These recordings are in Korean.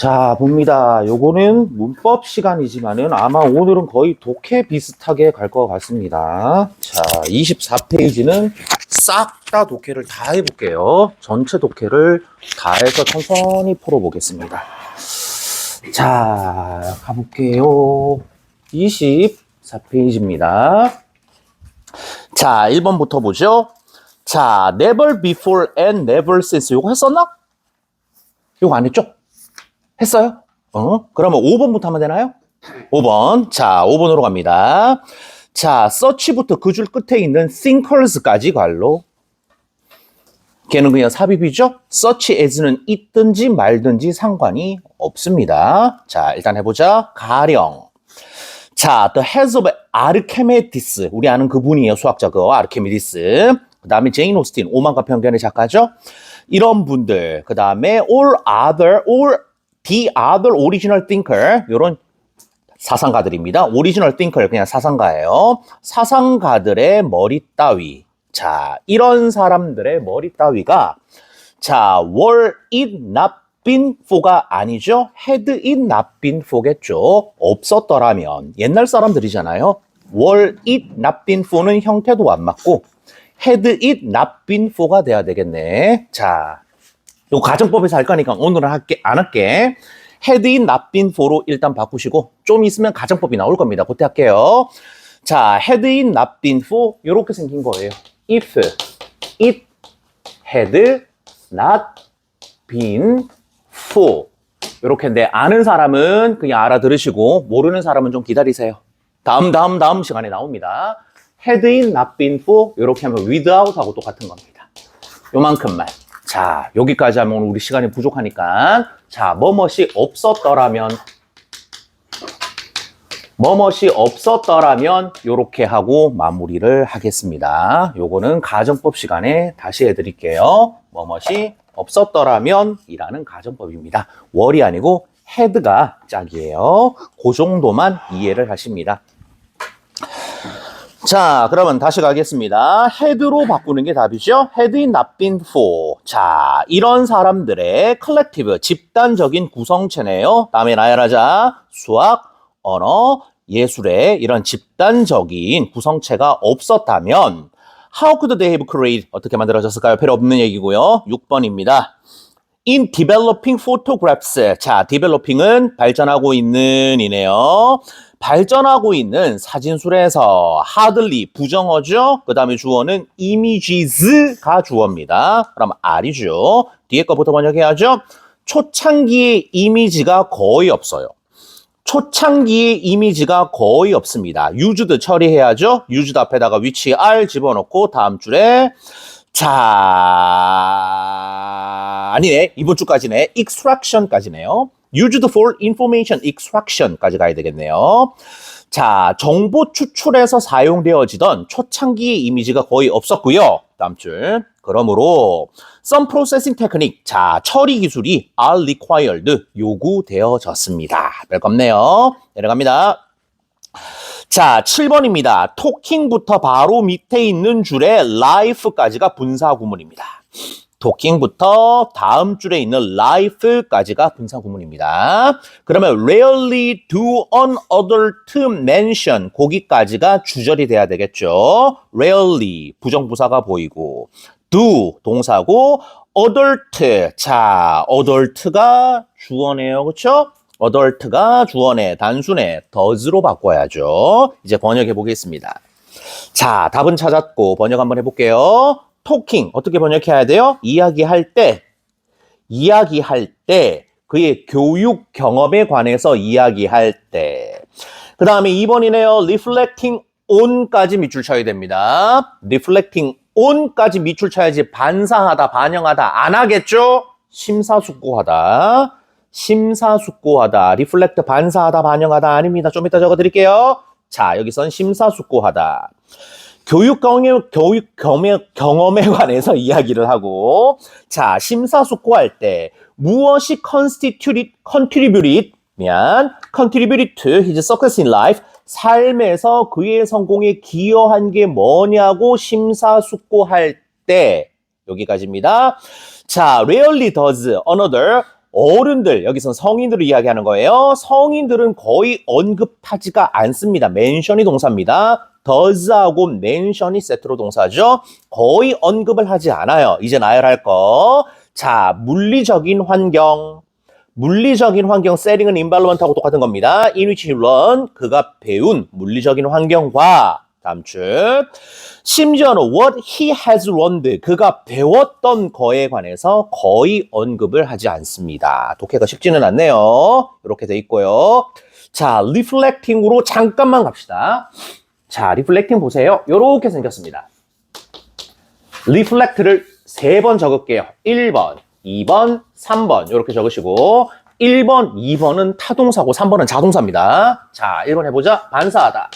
자, 봅니다. 요거는 문법 시간이지만은 아마 오늘은 거의 독해 비슷하게 갈 것 같습니다. 자, 24페이지는 싹 다 독해를 다 해볼게요. 전체 독해를 다 해서 천천히 풀어보겠습니다. 자, 가볼게요. 24페이지입니다. 자, 1번부터 보죠. 자, never before and never since. 요거 했었나? 요거 안 했죠? 했어요? 그러면 5번부터 하면 되나요? 5번. 자, 5번으로 갑니다. 자, search부터 그 줄 끝에 있는 thinkers까지 갈로. 걔는 그냥 삽입이죠? search as는 있든지 말든지 상관이 없습니다. 자, 일단 해보자. 가령. 자, the heads of Archimedes. 우리 아는 그분이에요. 수학자 그 아르키메디스. 그 다음에 제인 오스틴. 오만과 편견의 작가죠? 이런 분들. 그 다음에 the other original thinker. 요런 사상가들입니다. original thinker 그냥 사상가예요. 사상가들의 머리 따위. 자, 이런 사람들의 머리 따위가 자, were it not been for가 아니죠? had it not been for겠죠. 없었더라면. 옛날 사람들이잖아요. were it not been for는 형태도 안 맞고 had it not been for가 돼야 되겠네. 자, 요 가정법에서 할 거니까 오늘은 안 할게. had it not been for로 일단 바꾸시고 좀 있으면 가정법이 나올 겁니다. 그때 할게요. 자, had it not been for 요렇게 생긴 거예요. if it had not been for 요렇게인데 아는 사람은 그냥 알아들으시고 모르는 사람은 좀 기다리세요. 다음 시간에 나옵니다. had it not been for 요렇게 하면 without 하고 똑같은 겁니다. 요만큼만. 자, 여기까지 하면 우리 시간이 부족하니까 자, 뭐뭇이 없었더라면 요렇게 하고 마무리를 하겠습니다. 요거는 가정법 시간에 다시 해드릴게요. 뭐뭇이 없었더라면 이라는 가정법입니다. 월이 아니고 had가 짝이에요. 그 정도만 이해를 하십니다. 자, 그러면 다시 가겠습니다. had로 바꾸는 게 답이죠. had it not been for. 자, 이런 사람들의 collective, 집단적인 구성체네요. 다음에 나열하자. 수학, 언어, 예술의 이런 집단적인 구성체가 없었다면 how could they have created? 어떻게 만들어졌을까요? 필요 없는 얘기고요. 6번입니다. In developing photographs. 자, developing은 발전하고 있는 이네요. 발전하고 있는 사진술에서 hardly 부정어죠. 그 다음에 주어는 images가 주어입니다. 그럼 R이죠. 뒤에 거부터 번역해야죠. 초창기의 이미지가 거의 없어요. 초창기의 이미지가 거의 없습니다. used 처리해야죠. used 앞에다가 위치 R 집어넣고 다음 줄에 자, 아니네. 이번 주까지네. extraction까지네요. used for information extraction까지 가야 되겠네요. 자, 정보 추출에서 사용되어지던 초창기의 이미지가 거의 없었고요. 다음 줄. 그러므로 some processing technique, 자, 처리 기술이 are required, 요구되어졌습니다. 별겁네요. 내려갑니다. 자, 7번입니다. 토킹부터 바로 밑에 있는 줄에 life까지가 분사구문입니다. 토킹부터 다음 줄에 있는 life까지가 분사구문입니다. 그러면 rarely do an adult mention 거기까지가 주절이 돼야 되겠죠. rarely 부정부사가 보이고 do 동사고 adult 자 adult가 주어네요. 그렇죠? adult가 주어네 단수네 does로 바꿔야죠. 이제 번역해 보겠습니다. 자, 답은 찾았고 번역 한번 해볼게요. 토킹 어떻게 번역해야 돼요? 이야기할 때 그의 교육 경험에 관해서 이야기할 때. 그 다음에 2번이네요. reflecting on까지 밑줄 쳐야 됩니다. reflecting on까지 밑줄 쳐야지 반사하다, 반영하다 안 하겠죠? 심사숙고하다. reflect 반사하다, 반영하다 아닙니다. 좀 이따 적어드릴게요. 자, 여기선 심사숙고하다. 교육 경험에 관해서 이야기를 하고 자, 심사숙고할 때 무엇이 contributed to his success in life 삶에서 그의 성공에 기여한 게 뭐냐고 심사숙고할 때 여기까지입니다. 자, rarely does another 어른들, 여기선 성인들을 이야기하는 거예요. 성인들은 거의 언급하지가 않습니다. mention이 동사입니다. does하고 mention이 세트로 동사죠. 거의 언급을 하지 않아요. 이제 나열할 거. 자, 물리적인 환경. 물리적인 환경, 셋ting은 인발로먼트하고 똑같은 겁니다. in which he learned, 그가 배운 물리적인 환경과 다음 줄. 심지어는 what he has learned, 그가 배웠던 거에 관해서 거의 언급을 하지 않습니다. 독해가 쉽지는 않네요. 이렇게 돼 있고요. 자, reflecting으로 잠깐만 갑시다. 자, reflecting 보세요. 이렇게 생겼습니다. reflect를 3번 적을게요. 1번, 2번, 3번 이렇게 적으시고 1번, 2번은 타동사고 3번은 자동사입니다. 자, 1번 해보자. 반사하다.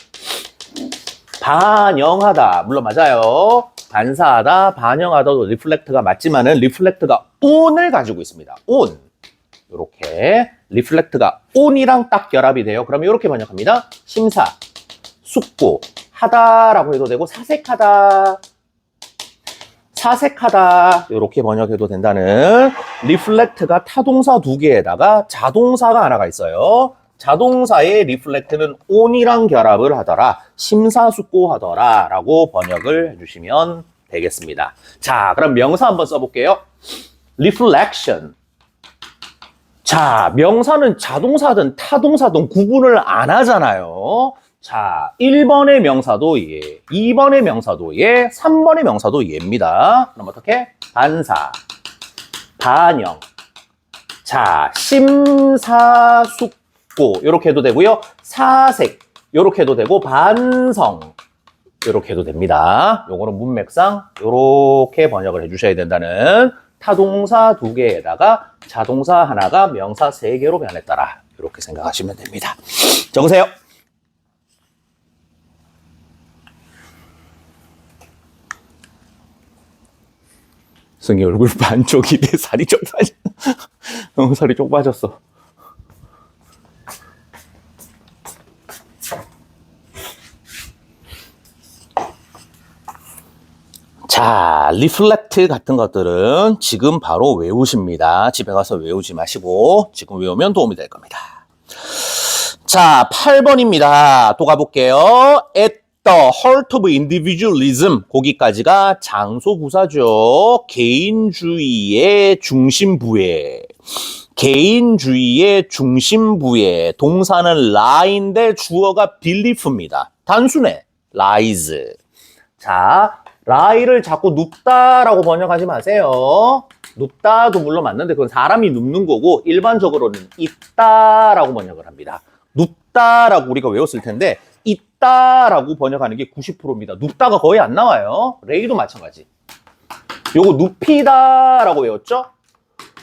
반영하다. 물론 맞아요. 반사하다, 반영하다도 리플렉트가 맞지만은 리플렉트가 on을 가지고 있습니다. on. 이렇게 리플렉트가 on이랑 딱 결합이 돼요. 그러면 이렇게 번역합니다. 심사, 숙고, 하다라고 해도 되고 사색하다. 사색하다 이렇게 번역해도 된다는 리플렉트가 타동사 2개에다가 자동사가 하나가 있어요. 자동사의 리플렉트는 on이랑 결합을 하더라. 심사숙고하더라 라고 번역을 해주시면 되겠습니다. 자, 그럼 명사 한번 써볼게요. reflection. 자, 명사는 자동사든 타동사든 구분을 안 하잖아요. 자, 1번의 명사도 예, 2번의 명사도 예, 3번의 명사도 예입니다. 그럼 어떻게? 반사, 반영. 자, 심사숙고 이렇게 해도 되고요. 사색 이렇게 해도 되고 반성 이렇게 해도 됩니다. 요거는 문맥상 이렇게 번역을 해주셔야 된다는 타동사 2개에다가 자동사 하나가 명사 3개로 변했더라. 이렇게 생각하시면 됩니다. 적으세요. 승희 얼굴 반쪽이 내 살이 좀 빠졌어. 너무 살이 쪽 빠졌어. 자, 리플렉트 같은 것들은 지금 바로 외우십니다. 집에 가서 외우지 마시고 지금 외우면 도움이 될 겁니다. 자, 8번입니다. 또 가볼게요. at the heart of individualism. 거기까지가 장소부사죠. 개인주의의 중심부에. 개인주의의 중심부에. 동사는 lie인데 주어가 belief입니다. 단순해. lies. 자, lie를 자꾸 눕다라고 번역하지 마세요. 눕다도 물론 맞는데 그건 사람이 눕는 거고 일반적으로는 있다라고 번역을 합니다. 눕다라고 우리가 외웠을 텐데 있다라고 번역하는 게 90%입니다. 눕다가 거의 안 나와요. 레이도 마찬가지. 요거 눕히다라고 외웠죠?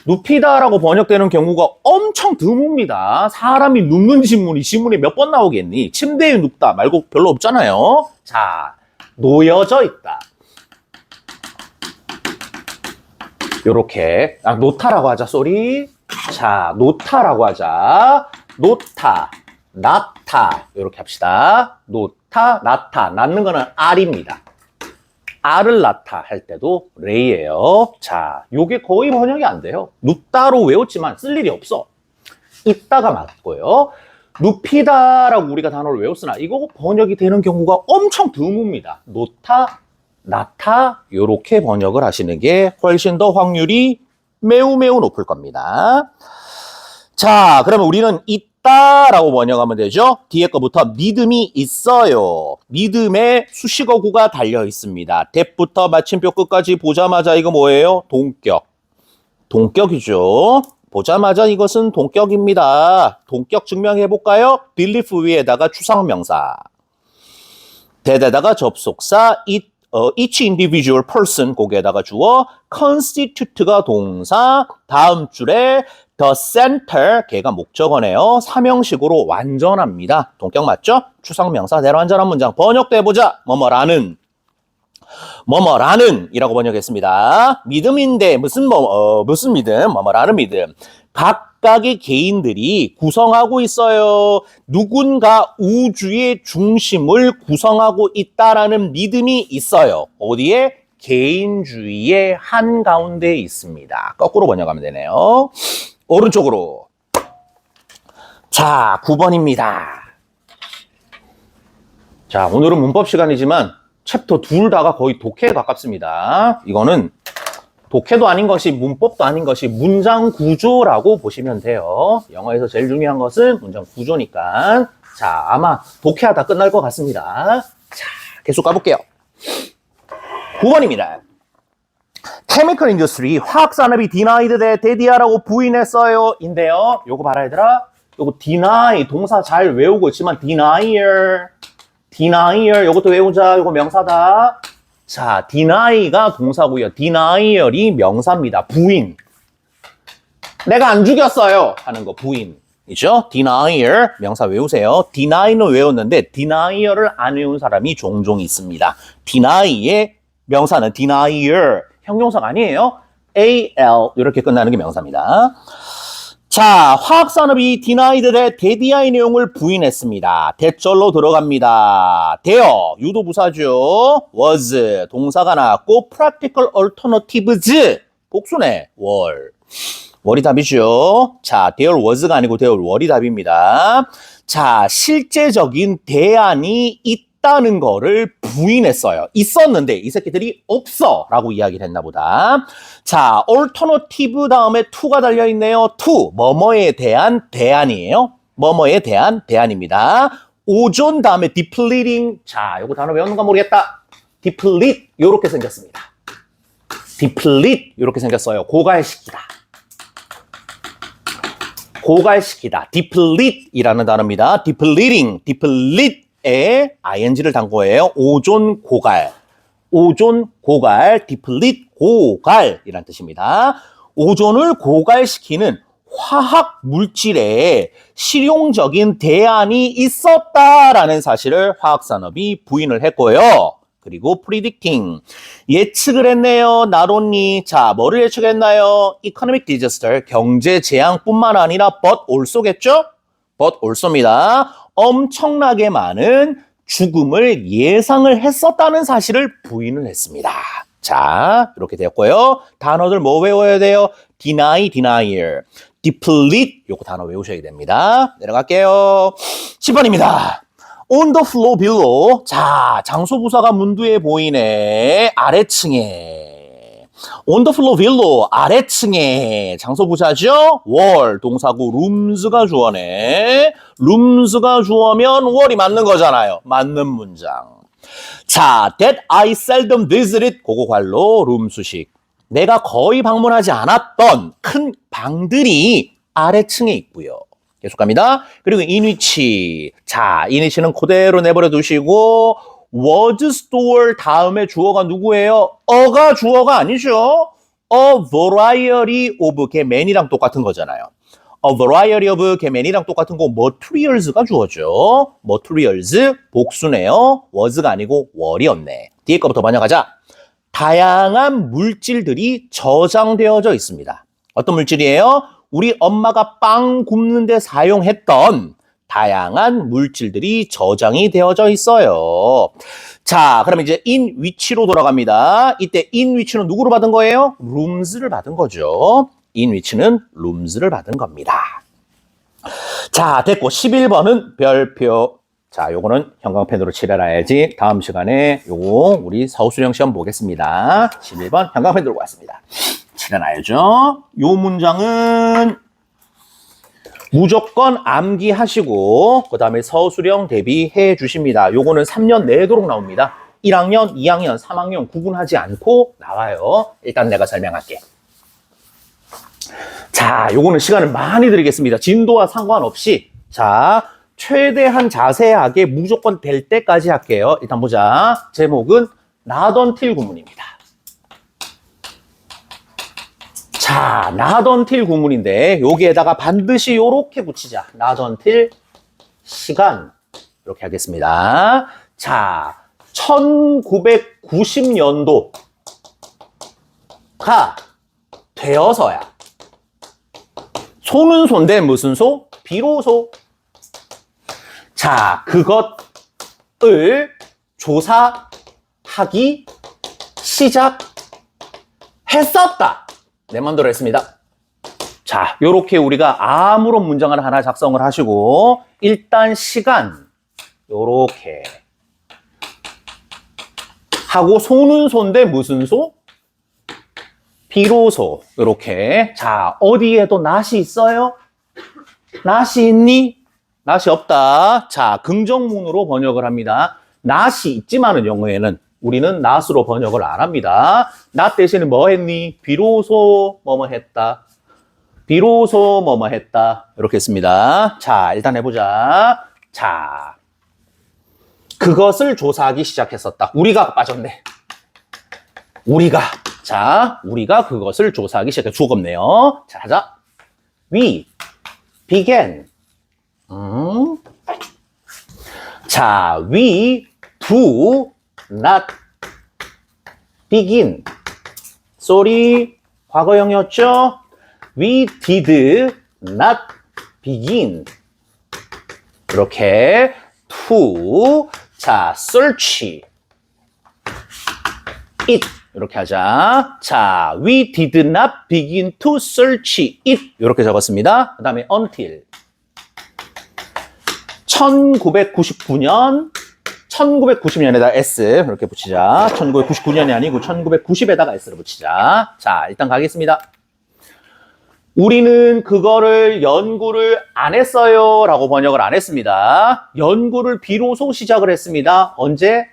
눕히다라고 번역되는 경우가 엄청 드뭅니다. 사람이 눕는 신문이 몇 번 나오겠니? 침대에 눕다 말고 별로 없잖아요. 자, 놓여져 있다. 요렇게 놓다라고 하자. 쏘리. 자, 놓다라고 하자. 놓다, 낳다 이렇게 합시다. 놓다, 낳다. 낳는 거는 R입니다. R을 낳다 할 때도 레이예요. 자, 요게 거의 번역이 안 돼요. 눕다로 외웠지만 쓸 일이 없어. 있다가 맞고요. 눕히다라고 우리가 단어를 외웠으나 이거 번역이 되는 경우가 엄청 드뭅니다. 놓다, 낳다 요렇게 번역을 하시는 게 훨씬 더 확률이 매우 높을 겁니다. 자, 그러면 우리는 있다라고 번역하면 되죠. 뒤에 거부터 믿음이 있어요. 믿음에 수식어구가 달려 있습니다. 대부터 마침표 끝까지 보자마자 이거 뭐예요? 동격. 동격이죠. 보자마자 이것은 동격입니다. 동격 증명해 볼까요? belief 위에다가 추상명사. 대대다가 접속사 each individual person 거기에다가 주어 constitute가 동사 다음 줄에 the center 걔가 목적어네요. 삼형식으로 완전합니다. 동격 맞죠? 추상명사 대완전한 문장 번역도 해보자. 뭐뭐라는 이라고 번역했습니다. 믿음인데 무슨 믿음? 뭐뭐라는 믿음. 각각의 개인들이 구성하고 있어요. 누군가 우주의 중심을 구성하고 있다라는 믿음이 있어요. 어디에? 개인주의의 한가운데 있습니다. 거꾸로 번역하면 되네요. 오른쪽으로. 자, 9번입니다. 자, 오늘은 문법 시간이지만 챕터 둘 다가 거의 독해에 가깝습니다. 이거는 독해도 아닌 것이 문법도 아닌 것이 문장 구조라고 보시면 돼요. 영어에서 제일 중요한 것은 문장 구조니까. 자, 아마 독해하다 끝날 것 같습니다. 자, 계속 가볼게요. 9번입니다. Chemical industry, 화학산업이 denied that 데디아라고 부인했어요. 인데요. 요거 봐라 얘들아. 요거 deny, 동사 잘 외우고 있지만 denier, 요것도 외우자. 요거 명사다. 자, deny가 동사고요. denier이 명사입니다. 부인. 내가 안 죽였어요 하는 거 부인이죠. denier 명사 외우세요. deny는 외웠는데 denier를 안 외운 사람이 종종 있습니다. deny의 명사는 denier, 형용사가 아니에요. al 이렇게 끝나는 게 명사입니다. 자, 화학산업이 denied that 데디아의 내용을 부인했습니다. 대절로 들어갑니다. 되어, 유도부사죠. was, 동사가 나왔고 practical alternatives, 복수네. 월이 답이죠. 자, there was가 아니고 there were이 답입니다. 자, 실제적인 대안이 있다는 거를 부인했어요. 있었는데 이 새끼들이 없어 라고 이야기를 했나 보다. 자, alternative 다음에 to가 달려있네요. to, 뭐뭐에 대한 대안이에요. 뭐뭐에 대한 대안입니다. 오존 다음에 depleting. 자, 요거 단어 외우는가 모르겠다. deplete 요렇게 생겼습니다. deplete 요렇게 생겼어요. 고갈시키다. deplete 이라는 단어입니다. depleting, deplete에 ing를 단 거예요. 오존 고갈, deplete 고갈이란 뜻입니다. 오존을 고갈시키는 화학 물질에 실용적인 대안이 있었다라는 사실을 화학산업이 부인을 했고요. 그리고 predicting, 예측을 했네요. 나론니. 자, 뭐를 예측했나요? economic disaster, 경제 재앙뿐만 아니라 but also겠죠? but also입니다. 엄청나게 많은 죽음을 예상을 했었다는 사실을 부인을 했습니다. 자, 이렇게 되었고요. 단어들 뭐 외워야 돼요? deny, denier, deplete, 요거 단어 외우셔야 됩니다. 내려갈게요. 10번입니다. on the floor below. 자, 장소부사가 문두에 보이네. 아래층에. on the floor below. 아래층에. 장소부사죠? wall. 동사고 rooms가 주어네. rooms가 주어면 wall이 맞는 거잖아요. 맞는 문장. 자, that I seldom visited. 그거 관로 room 수식. 내가 거의 방문하지 않았던 큰 방들이 아래층에 있고요. 계속 갑니다. 그리고 in which. 자, in which는 그대로 내버려 두시고 was store 다음에 주어가 누구예요? 어가 주어가 아니죠. A variety of 개맨이랑 똑같은 거잖아요. A variety of 개맨이랑 똑같은 거 materials가 주어죠. materials 복수네요. was가 아니고 were이었네. 뒤에 거부터 번역하자. 다양한 물질들이 저장되어져 있습니다. 어떤 물질이에요? 우리 엄마가 빵 굽는 데 사용했던 다양한 물질들이 저장이 되어져 있어요. 자, 그럼 이제 in which로 돌아갑니다. 이때 in which는 누구로 받은 거예요? rooms를 받은 거죠. in which는 rooms를 받은 겁니다. 자, 됐고 11번은 별표. 자, 요거는 형광펜으로 칠해놔야지. 다음 시간에 요거 우리 서술형 시험 보겠습니다. 11번 형광펜 들고 왔습니다. 칠해놔야죠. 요 문장은 무조건 암기하시고 그 다음에 서술형 대비해 주십니다. 요거는 3년 내도록 나옵니다. 1학년, 2학년, 3학년 구분하지 않고 나와요. 일단 내가 설명할게. 자, 요거는 시간을 많이 드리겠습니다. 진도와 상관없이. 자, 최대한 자세하게 무조건 될 때까지 할게요. 일단 보자. 제목은 not until 구문입니다. 자, not until 구문인데 여기에다가 반드시 요렇게 붙이자. not until 시간 이렇게 하겠습니다. 자, 1990년도가 되어서야. 소는 손대 무슨 소? 비로소. 자, 그것을 조사하기 시작했었다. 내 맘대로 했습니다. 자, 요렇게 우리가 아무런 문장을 하나 작성을 하시고 일단 시간 요렇게 하고 소는 소인데 무슨 소? 비로소 요렇게. 자, 어디에도 낫이 있어요? 낫이 있니? 낫이 없다. 자, 긍정문으로 번역을 합니다. 낫이 있지만은 영어에는 우리는 낫으로 번역을 안 합니다. 낫 대신에 뭐 했니? 비로소 뭐뭐 했다. 비로소 뭐뭐 했다. 이렇게 했습니다. 자, 일단 해보자. 자, 그것을 조사하기 시작했었다. 우리가 빠졌네. 우리가 그것을 조사하기 시작해. 주어가 없네요. 자, 하자. We began. 자, we do not begin. sorry, 과거형이었죠? We did not begin. 이렇게 to, 자, search it. 이렇게 하자. 자, we did not begin to search it. 이렇게 적었습니다. 그 다음에 until. 1990년에다 S 이렇게 붙이자. 1999년이 아니고 1990에다가 S를 붙이자. 자, 일단 가겠습니다. 우리는 그거를 연구를 안 했어요 라고 번역을 안 했습니다. 연구를 비로소 시작을 했습니다. 언제?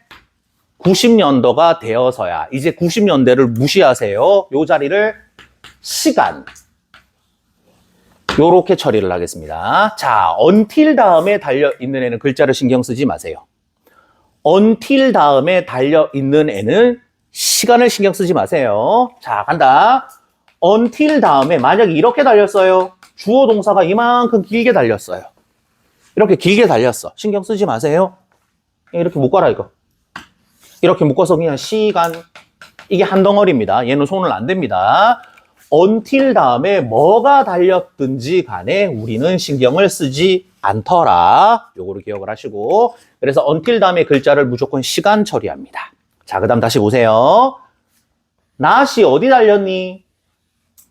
90년도가 되어서야. 이제 90년대를 무시하세요. 요 자리를 시간 요렇게 처리를 하겠습니다. 자, until 다음에 달려있는 애는 글자를 신경 쓰지 마세요. until 다음에 달려있는 애는 시간을 신경 쓰지 마세요. 자, 간다. until 다음에 만약에 이렇게 달렸어요. 주어 동사가 이만큼 길게 달렸어요. 이렇게 길게 달렸어. 신경 쓰지 마세요. 이렇게 묶어라 이거. 이렇게 묶어서 그냥 시간. 이게 한 덩어리입니다. 얘는 손을 안 댑니다. until 다음에 뭐가 달렸든지 간에 우리는 신경을 쓰지 않더라. 요거를 기억을 하시고. 그래서 until 다음에 글자를 무조건 시간 처리합니다. 자, 그 다음 다시 보세요. not이 어디 달렸니?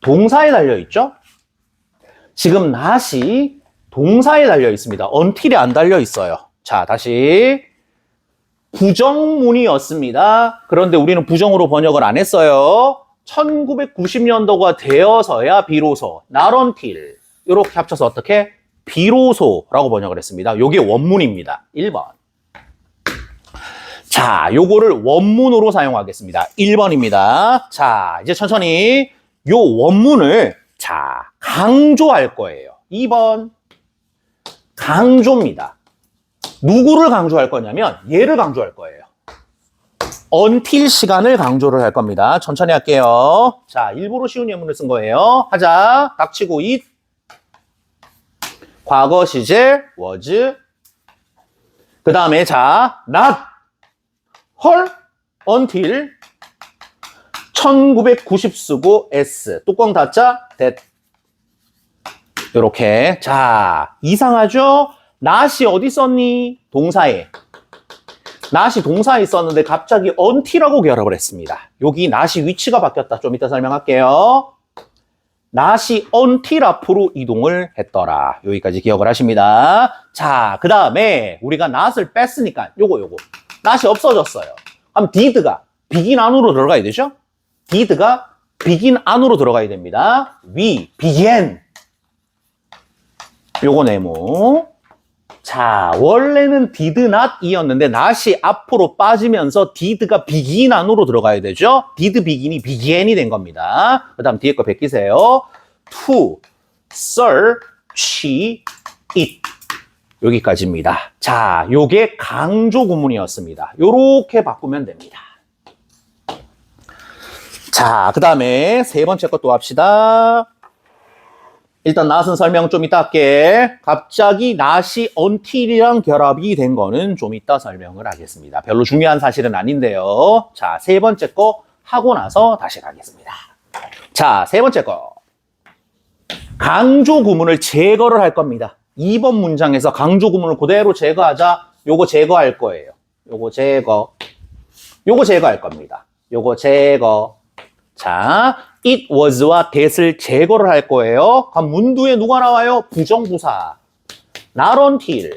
동사에 달려있죠? 지금 not이 동사에 달려있습니다. until이 안 달려있어요. 자, 다시. 부정문이었습니다. 그런데 우리는 부정으로 번역을 안 했어요. 1990년도가 되어서야 비로소, not until. 이렇게 합쳐서 어떻게? 비로소라고 번역을 했습니다. 요게 원문입니다. 1번. 자, 요거를 원문으로 사용하겠습니다. 1번입니다. 자, 이제 천천히 요 원문을 자, 강조할 거예요. 2번. 강조입니다. 누구를 강조할 거냐면 얘를 강조할 거예요. until 시간을 강조를 할 겁니다. 천천히 할게요. 자, 일부러 쉬운 예문을 쓴 거예요. 하자. 닥치고 it. 과거 시제 was. 그 다음에 자, not her until 1990 쓰고 s. 뚜껑 닫자. that. 요렇게. 자, 이상하죠? not이 어디 썼니? 동사에. not이 동사에 있었는데 갑자기 until하고 결합을 했습니다. 여기 not이 위치가 바뀌었다. 좀 이따 설명할게요. not이 until 앞으로 이동을 했더라. 여기까지 기억을 하십니다. 자, 그 다음에 우리가 not을 뺐으니까 요거. not이 없어졌어요. 그럼 did가 begin 안으로 들어가야 되죠? did가 begin 안으로 들어가야 됩니다. we began. 요거 네모. 자, 원래는 did not 이었는데 not이 앞으로 빠지면서 did가 begin 안으로 들어가야 되죠. did begin이 began이 된 겁니다. 그 다음 뒤에 거 베끼세요. to search it. 여기까지입니다. 자, 요게 강조 구문이었습니다. 요렇게 바꾸면 됩니다. 자, 그 다음에 세 번째 것도 합시다. 일단 not은 설명 좀 이따 할게. 갑자기 not이 until이랑 결합이 된 거는 좀 이따 설명을 하겠습니다. 별로 중요한 사실은 아닌데요. 자, 세 번째 거 하고 나서 다시 가겠습니다. 자, 세 번째 거. 강조 구문을 제거를 할 겁니다. 2번 문장에서 강조 구문을 그대로 제거하자. 요거 제거할 거예요. 요거 제거할 겁니다. 요거 제거. 자, it was와 that을 제거를 할 거예요. 그럼 문두에 누가 나와요? 부정부사. not until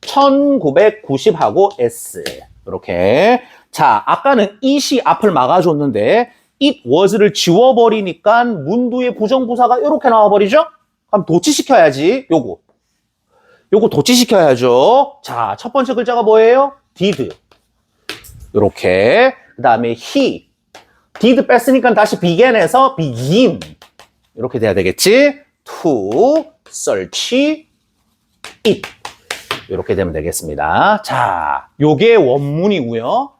1990하고 s. 이렇게. 자, 아까는 it이 앞을 막아줬는데 it was를 지워버리니까 문두의 부정부사가 이렇게 나와버리죠? 그럼 도치시켜야지. 요거 도치시켜야죠. 자, 첫 번째 글자가 뭐예요? did. 이렇게. 그 다음에 he. did 뺐으니까 다시 began에서 begin. 이렇게 돼야 되겠지? to search it. 이렇게 되면 되겠습니다. 자, 요게 원문이고요.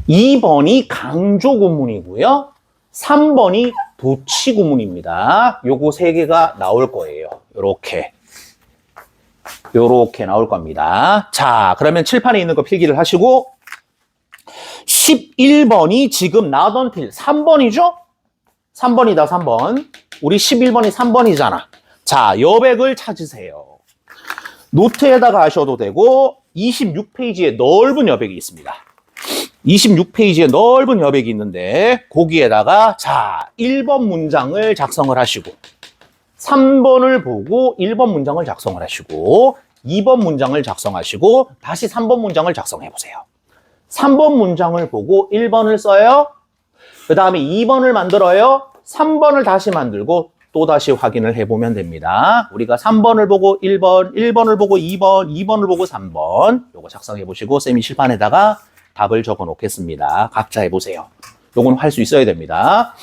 2번이 강조 구문이고요. 3번이 도치 구문입니다. 요거 세 개가 나올 거예요. 요렇게 나올 겁니다. 자, 그러면 칠판에 있는 거 필기를 하시고 11번이 지금 not until 3번이죠? 3번이다, 3번. 우리 11번이 3번이잖아. 자, 여백을 찾으세요. 노트에다가 하셔도 되고 26페이지에 넓은 여백이 있습니다. 26페이지에 넓은 여백이 있는데 거기에다가 자, 1번 문장을 작성을 하시고 3번을 보고 1번 문장을 작성을 하시고 2번 문장을 작성하시고 다시 3번 문장을 작성해 보세요. 3번 문장을 보고 1번을 써요. 그 다음에 2번을 만들어요. 3번을 다시 만들고 또 다시 확인을 해보면 됩니다. 우리가 3번을 보고 1번, 1번을 보고 2번, 2번을 보고 3번 요거 작성해 보시고 쌤이 실판에다가 답을 적어 놓겠습니다. 각자 해보세요. 요건 할 수 있어야 됩니다.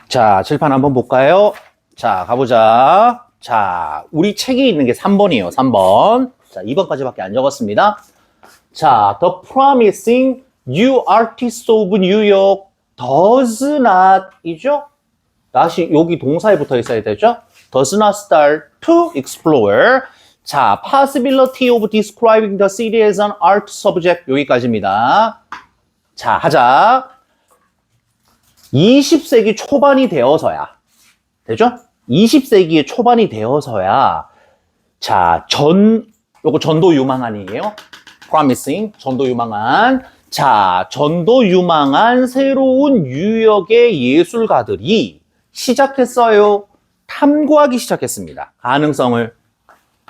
자, 칠판 한번 볼까요? 자, 가보자. 자, 우리 책에 있는 게 3번이에요. 3번. 자, 2번까지밖에 안 적었습니다. 자, the promising new artist of New York does not 이죠? 다시 여기 동사에 붙어 있어야 되죠? does not start to explore. 자, possibility of describing the city as an art subject 여기까지입니다. 자, 하자. 20세기 초반이 되어서야 되죠? 20세기의 초반이 되어서야 자, 요거 전도 유망한이에요. promising, 전도 유망한. 자, 전도 유망한 새로운 유역의 예술가들이 시작했어요. 탐구하기 시작했습니다. 가능성을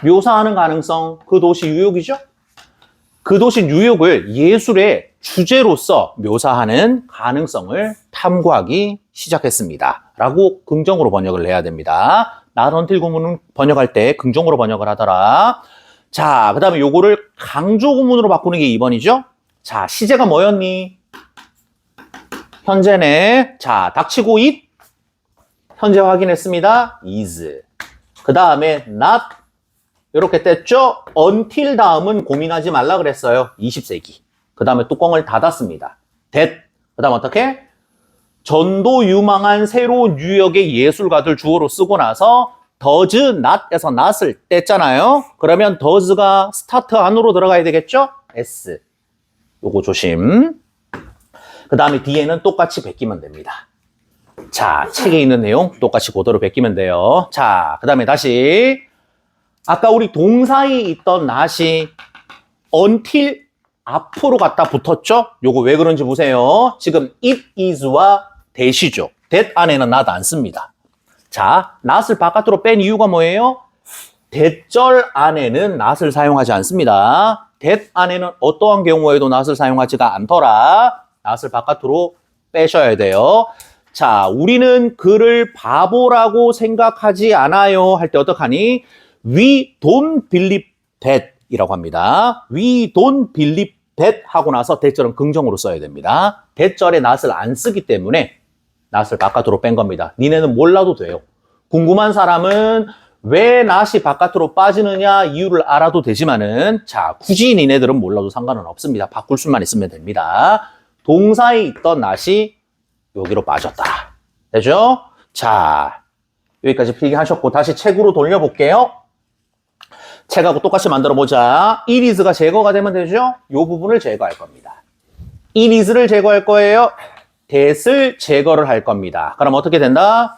묘사하는 가능성, 그 도시 뉴욕이죠? 그 도시 뉴욕을 예술의 주제로서 묘사하는 가능성을 탐구하기 시작했습니다. 라고 긍정으로 번역을 해야 됩니다. not until 구문은 번역할 때 긍정으로 번역을 하더라. 자, 그 다음에 요거를 강조 구문으로 바꾸는 게 2번이죠? 자, 시제가 뭐였니? 현재네. 자, 닥치고 it. 현재 확인했습니다. is. 그 다음에 not. 이렇게 뗐죠? until 다음은 고민하지 말라 그랬어요. 20세기. 그 다음에 뚜껑을 닫았습니다. that. 그 다음 어떻게? 전도 유망한 새로운 뉴욕의 예술가들 주어로 쓰고 나서 does not에서 not을 뗐잖아요. 그러면 does가 start 안으로 들어가야 되겠죠? s. 요거 조심. 그 다음에 뒤에는 똑같이 베끼면 됩니다. 자, 책에 있는 내용 똑같이 그대로 베끼면 돼요. 자, 그 다음에 다시 아까 우리 동사에 있던 not이 until 앞으로 갖다 붙었죠? 요거 왜 그런지 보세요. 지금 it is와 that이죠. that 안에는 not 안 씁니다. 자, not을 바깥으로 뺀 이유가 뭐예요? that절 안에는 not을 사용하지 않습니다. that 안에는 어떠한 경우에도 not을 사용하지가 않더라. not을 바깥으로 빼셔야 돼요. 자, 우리는 그를 바보라고 생각하지 않아요. 할 때 어떡하니? We don't believe that 이라고 합니다. We don't believe that 하고 나서 that절은 긍정으로 써야 됩니다. that절에 not을 안 쓰기 때문에 not을 바깥으로 뺀 겁니다. 니네는 몰라도 돼요. 궁금한 사람은 왜 not이 바깥으로 빠지느냐 이유를 알아도 되지만은 자, 굳이 니네들은 몰라도 상관은 없습니다. 바꿀 수만 있으면 됩니다. 동사에 있던 not이 여기로 빠졌다. 되죠? 자, 여기까지 필기하셨고 다시 책으로 돌려볼게요. 책하고 똑같이 만들어보자. it is가 제거가 되면 되죠? 이 부분을 제거할 겁니다. it is를 제거할 거예요. that을 제거를 할 겁니다. 그럼 어떻게 된다?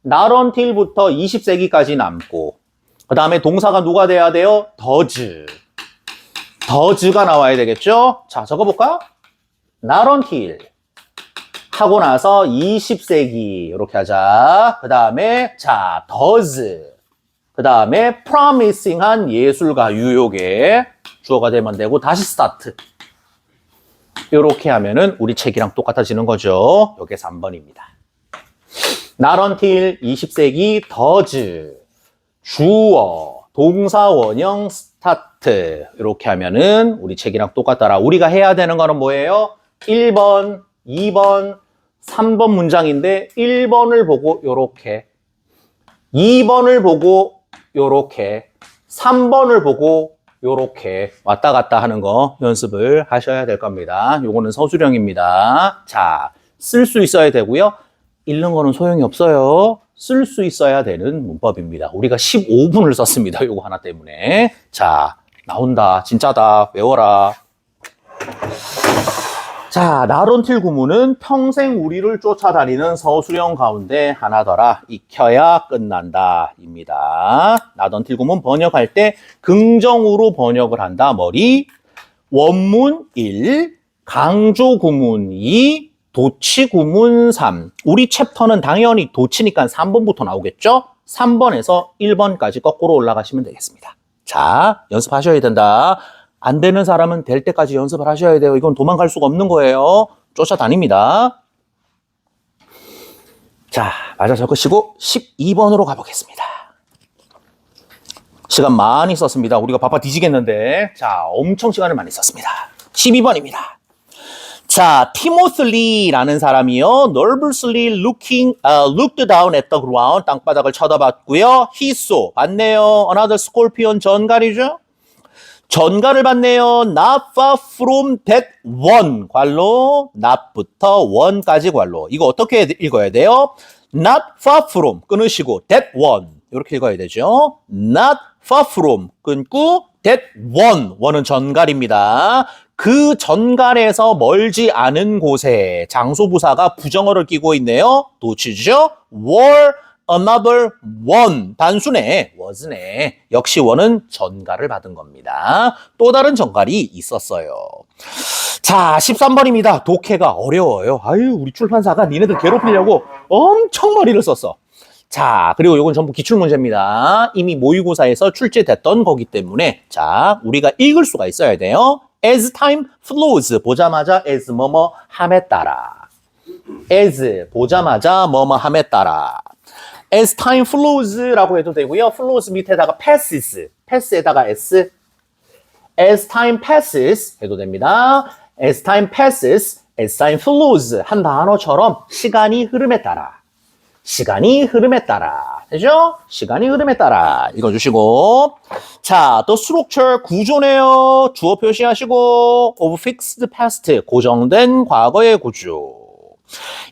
not until부터 20세기까지 남고 그 다음에 동사가 누가 돼야 돼요? does. does가 나와야 되겠죠? 자, 적어볼까? not until 하고 나서 20세기 이렇게 하자. 그 다음에 자, does. 그 다음에 promising한 예술가 유욕의 주어가 되면 되고 다시 start. 이렇게 하면은 우리 책이랑 똑같아지는 거죠. 이게 3번입니다. not until 20세기 does. 주어, 동사 원형 start. 이렇게 하면은 우리 책이랑 똑같더라. 우리가 해야 되는 거는 뭐예요? 1번, 2번, 3번 문장인데 1번을 보고 요렇게 2번을 보고 요렇게 3번을 보고 요렇게 왔다 갔다 하는 거 연습을 하셔야 될 겁니다. 요거는 서술형입니다. 자, 쓸 수 있어야 되고요. 읽는 거는 소용이 없어요. 쓸 수 있어야 되는 문법입니다. 우리가 15분을 썼습니다. 요거 하나 때문에. 자, 나온다. 진짜다. 외워라. 자, not until 구문은 평생 우리를 쫓아다니는 서술형 가운데 하나더라. 익혀야 끝난다. 입니다. not until 구문 번역할 때 긍정으로 번역을 한다. 머리. 원문 1, 강조 구문 2, 도치 구문 3. 우리 챕터는 당연히 도치니까 3번부터 나오겠죠? 3번에서 1번까지 거꾸로 올라가시면 되겠습니다. 자, 연습하셔야 된다. 안 되는 사람은 될 때까지 연습을 하셔야 돼요. 이건 도망갈 수가 없는 거예요. 쫓아다닙니다. 자, 맞아 적으시고 12번으로 가보겠습니다. 시간 많이 썼습니다. 우리가 바빠 뒤지겠는데. 자, 엄청 시간을 많이 썼습니다. 12번입니다. 자, 티모슬리라는 사람이요. nervously looked down at the ground. 땅바닥을 쳐다봤고요. He saw. 봤네요. Another scorpion. 전갈이죠. 전갈을 봤네요. Not far from that one. 괄로. not부터 one까지 괄로. 이거 어떻게 읽어야 돼요? Not far from. 끊으시고 that one. 이렇게 읽어야 되죠. Not far from. 끊고 that one. one은 전갈입니다. 그 전갈에서 멀지 않은 곳에 장소부사가 부정어를 끼고 있네요. 도치죠. were another one. 단순해. was네. 역시 one은 전갈을 받은 겁니다. 또 다른 전갈이 있었어요. 자, 13번입니다. 독해가 어려워요. 아유, 우리 출판사가 니네들 괴롭히려고 엄청 머리를 썼어. 자, 그리고 이건 전부 기출문제입니다. 이미 모의고사에서 출제됐던 거기 때문에 자, 우리가 읽을 수가 있어야 돼요. As time flows. 보자마자 as 뭐뭐 함에 따라. as 보자마자 뭐뭐 함에 따라. As time flows라고 해도 되고요. flows 밑에다가 passes. pass에다가 s. As time passes 해도 됩니다. As time passes, as time flows 한 단어처럼 시간이 흐름에 따라. 시간이 흐름에 따라. 되죠? 시간이 흐름에 따라. 읽어주시고. 자, 또 structure 구조네요. 주어 표시하시고. of fixed past. 고정된 과거의 구조.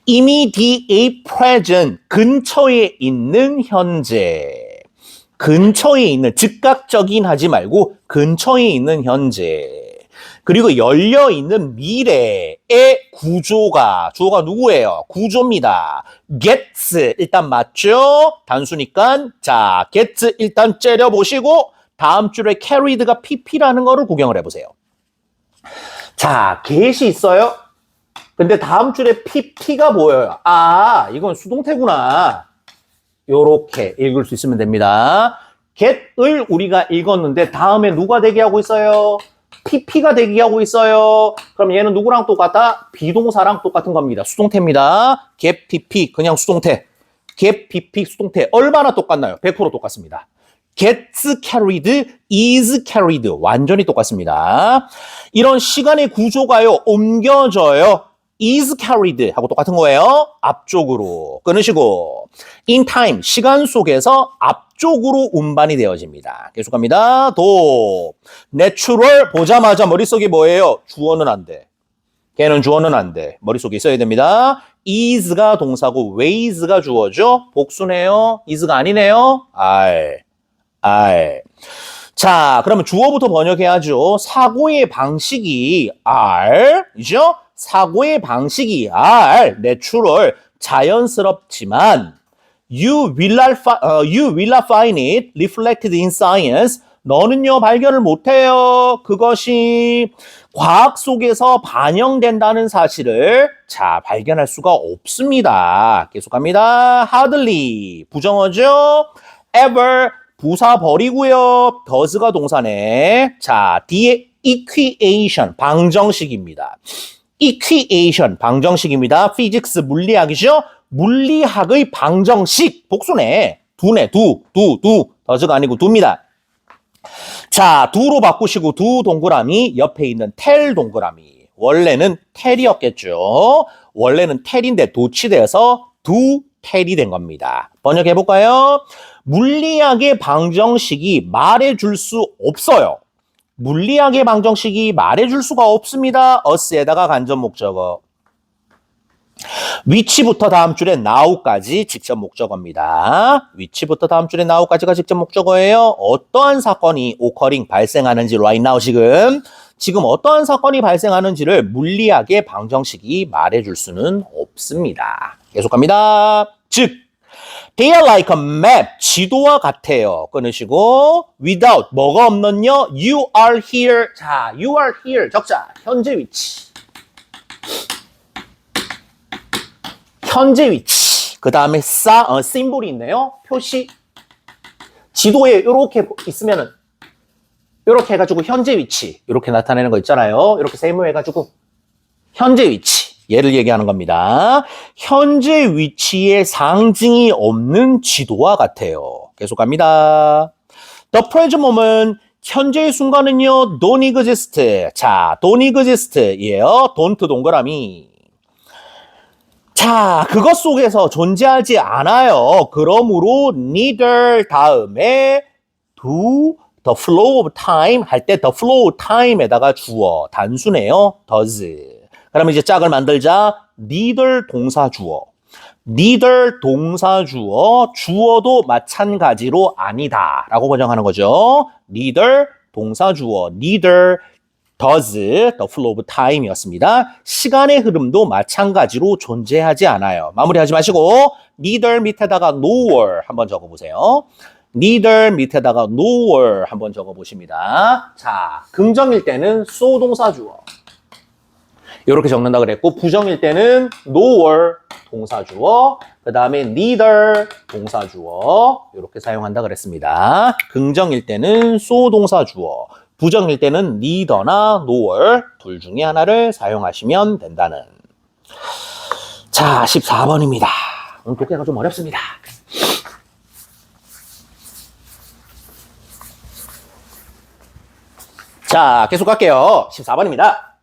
immediate present. 근처에 있는 현재. 근처에 있는, 즉각적인 하지 말고 근처에 있는 현재. 그리고 열려있는 미래의 구조가, 주어가 누구예요? 구조입니다. gets, 일단 맞죠? 단수니까, 자, gets 일단 째려보시고, 다음 줄에 carried가 pp라는 거를 구경을 해보세요. 자, get이 있어요? 근데 다음 줄에 pp가 보여요. 아, 이건 수동태구나. 요렇게 읽을 수 있으면 됩니다. get을 우리가 읽었는데, 다음에 누가 대기하고 있어요? pp가 대기하고 있어요. 그럼 얘는 누구랑 똑같다? 비동사랑 똑같은 겁니다. 수동태입니다. get pp 그냥 수동태. get pp 수동태 얼마나 똑같나요? 100% 똑같습니다. gets carried, is carried 완전히 똑같습니다. 이런 시간의 구조가요. 옮겨져요. is carried 하고 똑같은 거예요. 앞쪽으로 끊으시고 in time 시간 속에서 앞쪽으로 운반이 되어집니다. 계속합니다. 도 natural 보자마자 머릿속에 뭐예요? 주어는 안 돼. 걔는 주어는 안 돼. 머릿속에 있어야 됩니다. is가 동사고 ways가 주어죠. 복수네요. is가 아니네요. are. 자, 그러면 주어부터 번역해야죠. 사고의 방식이 are,이죠? 사고의 방식이 are, natural, 자연스럽지만 you will not find it reflected in science. 너는요, 발견을 못해요. 그것이 과학 속에서 반영된다는 사실을 자, 발견할 수가 없습니다. 계속합니다. hardly, 부정어죠. ever, 부사 버리고요. does가 동사네. 자, 뒤에 equation, 방정식입니다. equation, 방정식입니다. physics, 물리학이죠. 물리학의 방정식, 복수네. 두네, 두. does가 아니고 두입니다. 자, 두로 바꾸시고 두 동그라미, 옆에 있는 텔 동그라미. 원래는 텔이었겠죠. 원래는 텔인데 도치돼서 두 텔이 된 겁니다. 번역해볼까요? 물리학의 방정식이 말해줄 수 없어요. 물리학의 방정식이 말해줄 수가 없습니다. us에다가 간접 목적어. 위치부터 다음 줄에 now까지 직접 목적어입니다. 위치부터 다음 줄에 now까지가 직접 목적어예요. 어떠한 사건이 occurring 발생하는지 right now 지금. 지금 어떠한 사건이 발생하는지를 물리하게 방정식이 말해줄 수는 없습니다. 계속 갑니다. 즉, they are like a map. 지도와 같아요. 끊으시고, without, 뭐가 없는요? You are here. 자, you are here. 적자. 현재 위치. 현재 위치. 그 다음에 심볼이 있네요. 표시. 지도에 이렇게 있으면은, 이렇게 해가지고 현재 위치. 이렇게 나타내는 거 있잖아요. 이렇게 세모해가지고, 현재 위치. 얘를 얘기하는 겁니다. 현재 위치의 상징이 없는 지도와 같아요. 계속 갑니다. The present moment, 현재의 순간은요, don't exist. 자, don't exist예요. don't 동그라미. 자, 그것 속에서 존재하지 않아요. 그러므로 neither 다음에 do the flow of time 할 때 the flow of time에다가 주어 단수네요. does. 그러면 이제 짝을 만들자. neither 동사 주어. neither 동사 주어. 주어도 마찬가지로 아니다 라고 번역하는 거죠. neither 동사 주어. neither does the flow of time 이었습니다. 시간의 흐름도 마찬가지로 존재하지 않아요. 마무리하지 마시고 neither 밑에다가 nor 한번 적어보세요. neither 밑에다가 nor 한번 적어보십니다. 자, 긍정일 때는 so 동사 주어. 이렇게 적는다 그랬고 부정일 때는 nor 동사 주어, 그 다음에 neither 동사 주어 이렇게 사용한다 그랬습니다. 긍정일 때는 so 동사 주어, 부정일 때는 neither나 nor 둘 중에 하나를 사용하시면 된다는. 자, 14번입니다. 오늘 독해가 좀 어렵습니다. 자, 계속 갈게요. 14번입니다.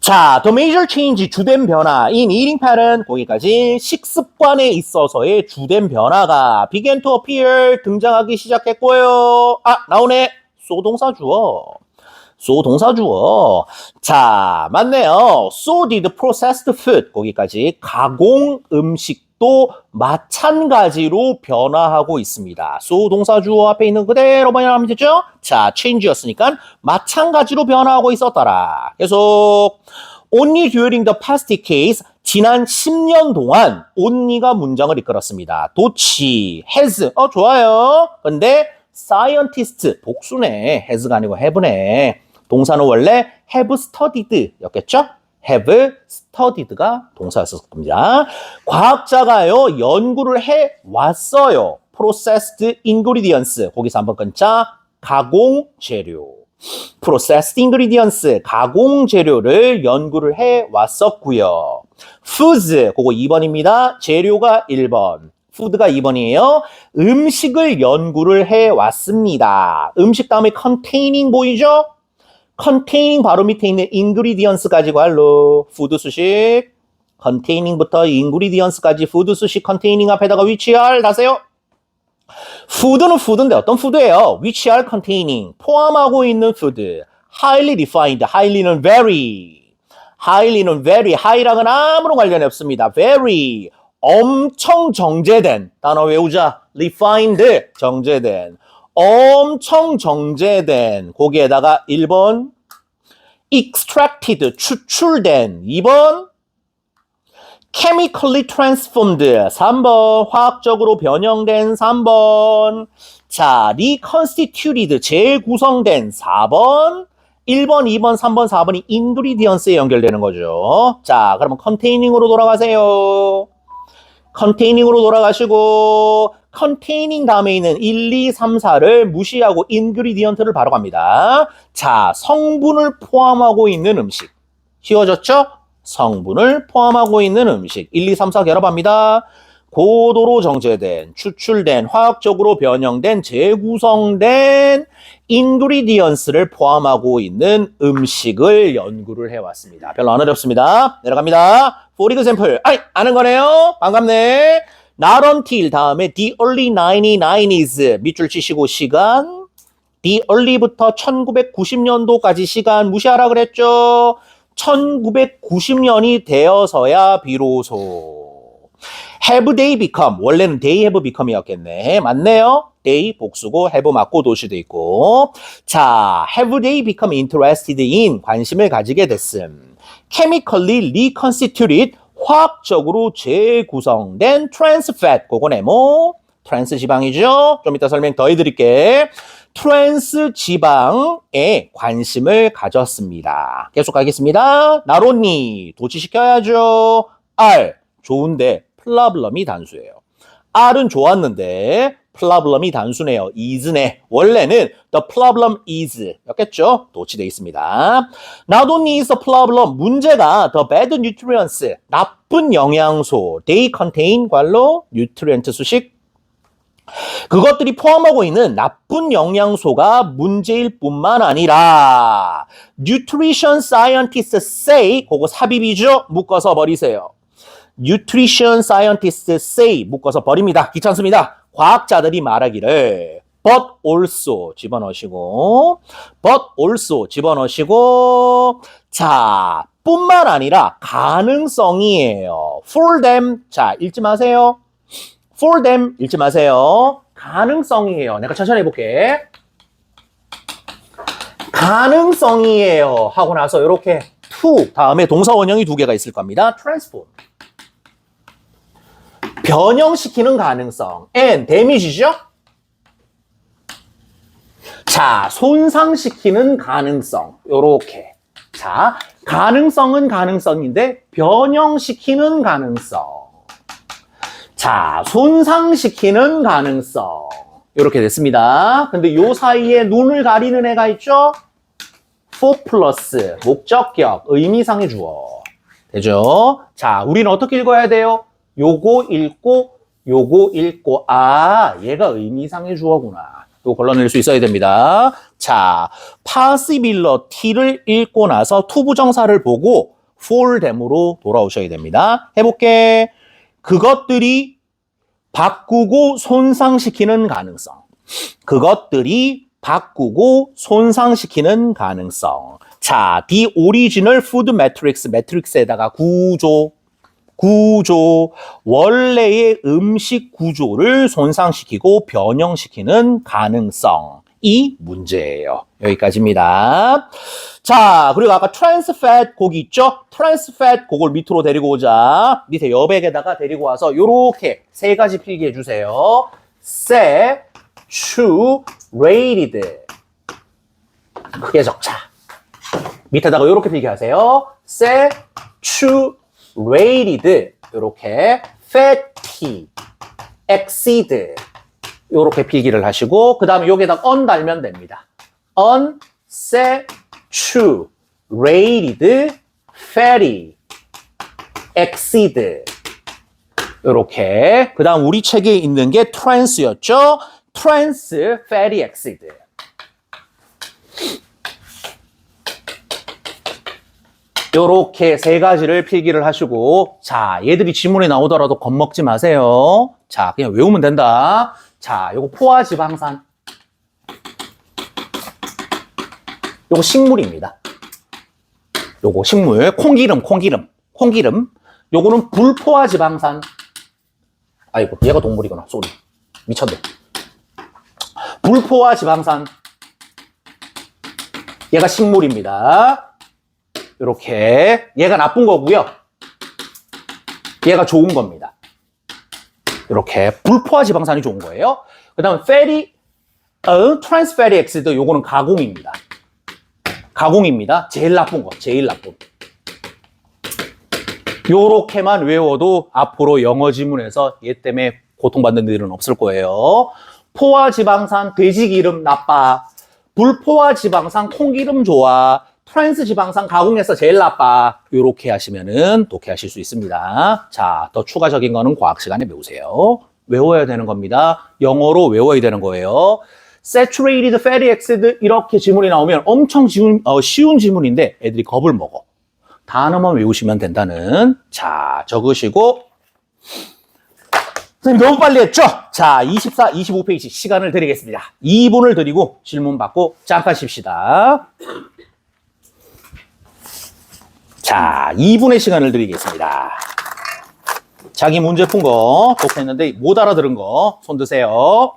자, the major change, 주된 변화 in eating pattern, 거기까지 식습관에 있어서의 주된 변화가 began to appear, 등장하기 시작했고요. 아, 나오네. so 동사 주어. so 동사 주어. 자, 맞네요. so did processed food, 거기까지 가공 음식도 마찬가지로 변화하고 있습니다. so 동사 주어 앞에 있는 그대로 번역하면 되죠? 자, change였으니까 마찬가지로 변화하고 있었더라. 계속 only during the past decades, 지난 10년 동안 only가 문장을 이끌었습니다. 도치, has, 좋아요. 근데 scientist, 복수네. has가 아니고 have네. 동사는 원래 have studied 였겠죠? have studied가 동사였을 겁니다. 과학자가요, 연구를 해 왔어요. processed ingredients. 거기서 한번 끊자. 가공 재료. processed ingredients. 가공 재료를 연구를 해 왔었고요. foods. 그거 2번입니다. 재료가 1번. food가 2번이에요. 음식을 연구를 해 왔습니다. 음식 다음에 containing 보이죠? containing 바로 밑에 있는 ingredients 가지고 할로 food 수식 containing부터 ingredients까지 food 수식 containing 앞에다가 위치할 다세요. food는 food인데 어떤 food예요? 위치할 containing 포함하고 있는 food highly refined highly는 very highly는 very high랑은 아무런 관련이 없습니다. very 엄청 정제된 단어 외우자. refined 정제된 엄청 정제된 거기에다가 1번 extracted 추출된 2번 chemically transformed 3번 화학적으로 변형된 3번 자 reconstituted 재구성된 4번 1번, 2번, 3번, 4번이 ingredients에 연결되는 거죠. 자 그러면 containing으로 돌아가세요. containing으로 돌아가시고 containing 다음에 있는 1, 2, 3, 4를 무시하고 ingredient를 바로 갑니다. 자, 성분을 포함하고 있는 음식. 쉬워졌죠? 성분을 포함하고 있는 음식. 1, 2, 3, 4 결합합니다. 고도로 정제된, 추출된, 화학적으로 변형된, 재구성된 ingredients를 포함하고 있는 음식을 연구를 해왔습니다. 별로 안 어렵습니다. 내려갑니다. For example, 아는 거네요. 반갑네. Not until 다음에 the early 1990s 밑줄 치시고 시간 the early부터 1990년도까지 시간 무시하라 그랬죠. 1990년이 되어서야 비로소 have they become 원래는 they have become이었겠네. 맞네요. they 복수고 have 맞고 도시도 있고. 자, have they become interested in 관심을 가지게 됐음. chemically reconstituted 화학적으로 재구성된 trans fat 그거네 뭐 트랜스 지방이죠. 좀 이따 설명 더 해드릴게. 트랜스 지방에 관심을 가졌습니다. 계속 가겠습니다. 나론니 도치시켜야죠. R 좋은데 플라블럼이 단수예요. R은 좋았는데 플라블럼이 단수네요. is네. 원래는 the problem is 였겠죠. 도치되어 있습니다. Not only is the problem 문제가 the bad nutrients 나쁜 영양소 they contain 관로 nutrient 수식 그것들이 포함하고 있는 나쁜 영양소가 문제일 뿐만 아니라 nutrition scientists say 그거 삽입이죠. 묶어서 버리세요. nutrition scientists say 묶어서 버립니다. 귀찮습니다. 과학자들이 말하기를 but also 집어넣으시고 but also 집어넣으시고 자 뿐만 아니라 가능성이에요. for them 자 읽지 마세요. for them 읽지 마세요. 가능성이에요. 내가 천천히 해볼게. 가능성이에요. 하고 나서 이렇게 to 다음에 동사 원형이 두 개가 있을 겁니다. transform. 변형시키는 가능성. and damage죠? 자, 손상시키는 가능성. 요렇게. 자, 가능성은 가능성인데 변형시키는 가능성. 자, 손상시키는 가능성. 이렇게 됐습니다. 근데 요 사이에 눈을 가리는 애가 있죠? for 플러스 목적격 의미상의 주어. 되죠? 자, 우리는 어떻게 읽어야 돼요? 요거 읽고 아, 얘가 의미상의 주어구나. 이거 걸러낼 수 있어야 됩니다. 자, possibility를 읽고 나서 투부정사를 보고 for them으로 돌아오셔야 됩니다. 해볼게. 그것들이 바꾸고 손상시키는 가능성. 그것들이 바꾸고 손상시키는 가능성. 자, the original food matrix, 매트릭스에다가 구조. 원래의 음식 구조를 손상시키고 변형시키는 가능성이 문제예요. 여기까지입니다. 자, 그리고 아까 trans fat 고기 있죠? trans fat 그걸 밑으로 데리고 오자. 밑에 여백에다가 데리고 와서 요렇게 세 가지 필기해 주세요. saturated 크게 적자. 밑에다가 요렇게 필기하세요. saturated 요렇게 fatty acid 요렇게 필기를 하시고 그 다음에 여기에다 on 달면 됩니다. unsaturated fatty acid 요렇게 그 다음 우리 책에 있는 게 trans였죠. trans fatty acid 요렇게 세 가지를 필기를 하시고 자 얘들이 지문에 나오더라도 겁먹지 마세요. 자 그냥 외우면 된다. 자 요거 포화지방산 요거 식물입니다. 요거 식물 콩기름 요거는 불포화지방산 아이고 얘가 동물이구나 쏘리 미쳤네. 불포화지방산 얘가 식물입니다. 이렇게 얘가 나쁜 거고요. 얘가 좋은 겁니다. 이렇게 불포화 지방산이 좋은 거예요. 그 다음 fatty, trans fatty acid 요거는 가공입니다. 가공입니다. 제일 나쁜 거, 제일 나쁜. 요렇게만 외워도 앞으로 영어 지문에서 얘 때문에 고통받는 일은 없을 거예요. 포화 지방산 돼지기름 나빠. 불포화 지방산 콩기름 좋아. 트랜스 지방산 가공해서 제일 나빠. 이렇게 하시면은 독해하실 수 있습니다. 자, 더 추가적인 거는 과학 시간에 배우세요. 외워야 되는 겁니다. 영어로 외워야 되는 거예요. Saturated fatty acid 이렇게 지문이 나오면 엄청 쉬운 지문인데 애들이 겁을 먹어. 단어만 외우시면 된다는. 자, 적으시고. 선생님 너무 빨리 했죠? 자, 24, 25페이지 시간을 드리겠습니다. 2분을 드리고 질문 받고 잠깐 쉽시다. 자, 2분의 시간을 드리겠습니다. 자기 문제 푼 거 독했는데 못 알아들은 거 손 드세요.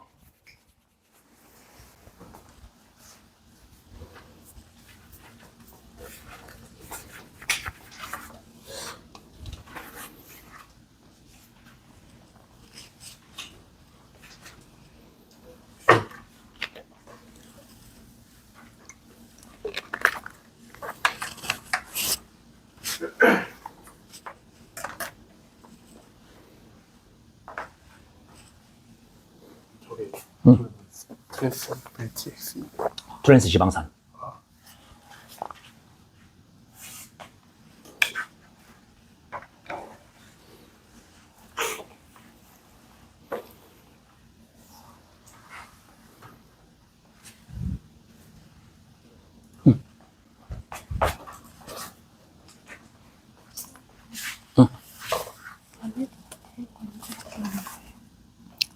저기 응? 트랜스벨트 트랜스 지방산.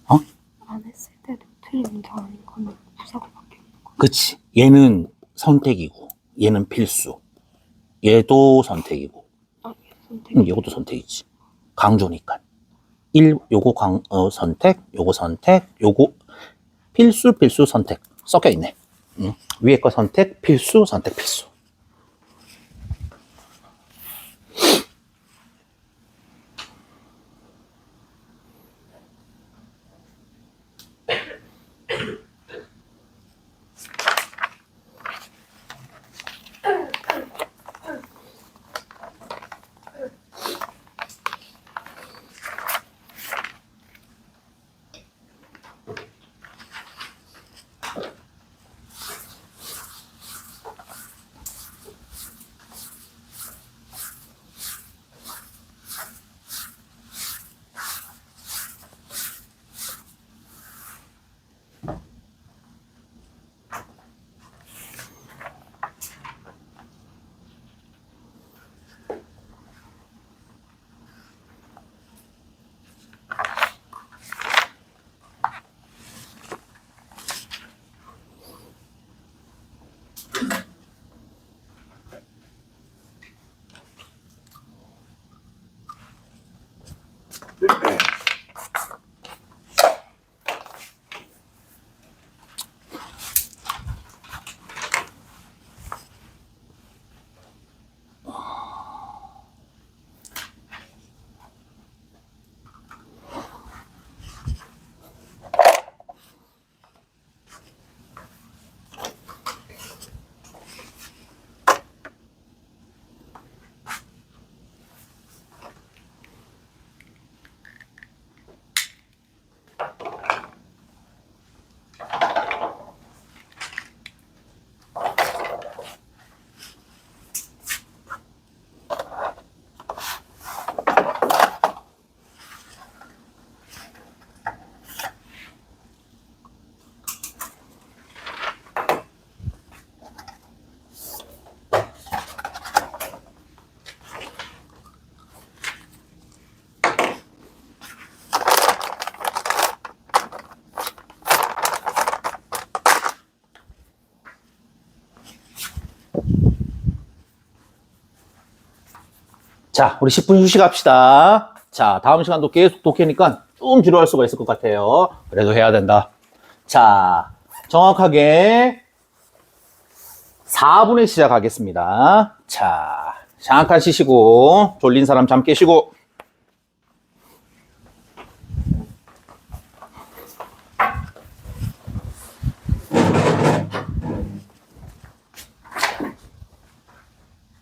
어? 안 했을 때도 틀린 게 아닌 거는 부사가 바뀌는 거. 그치. 얘는 선택이고, 얘는 필수. 얘도 선택이고, 아, 이게 선택. 이것도 선택이지. 강조니까. 요거 선택, 요거 선택, 요거 필수, 필수, 선택. 섞여 있네. 위에 거 선택, 필수, 선택, 필수. 자, 우리 10분 휴식합시다. 자, 다음 시간도 계속 독해니까 좀 지루할 수가 있을 것 같아요. 그래도 해야 된다. 자, 정확하게 4분에 시작하겠습니다. 자, 잠깐 쉬시고, 졸린 사람 잠 깨시고,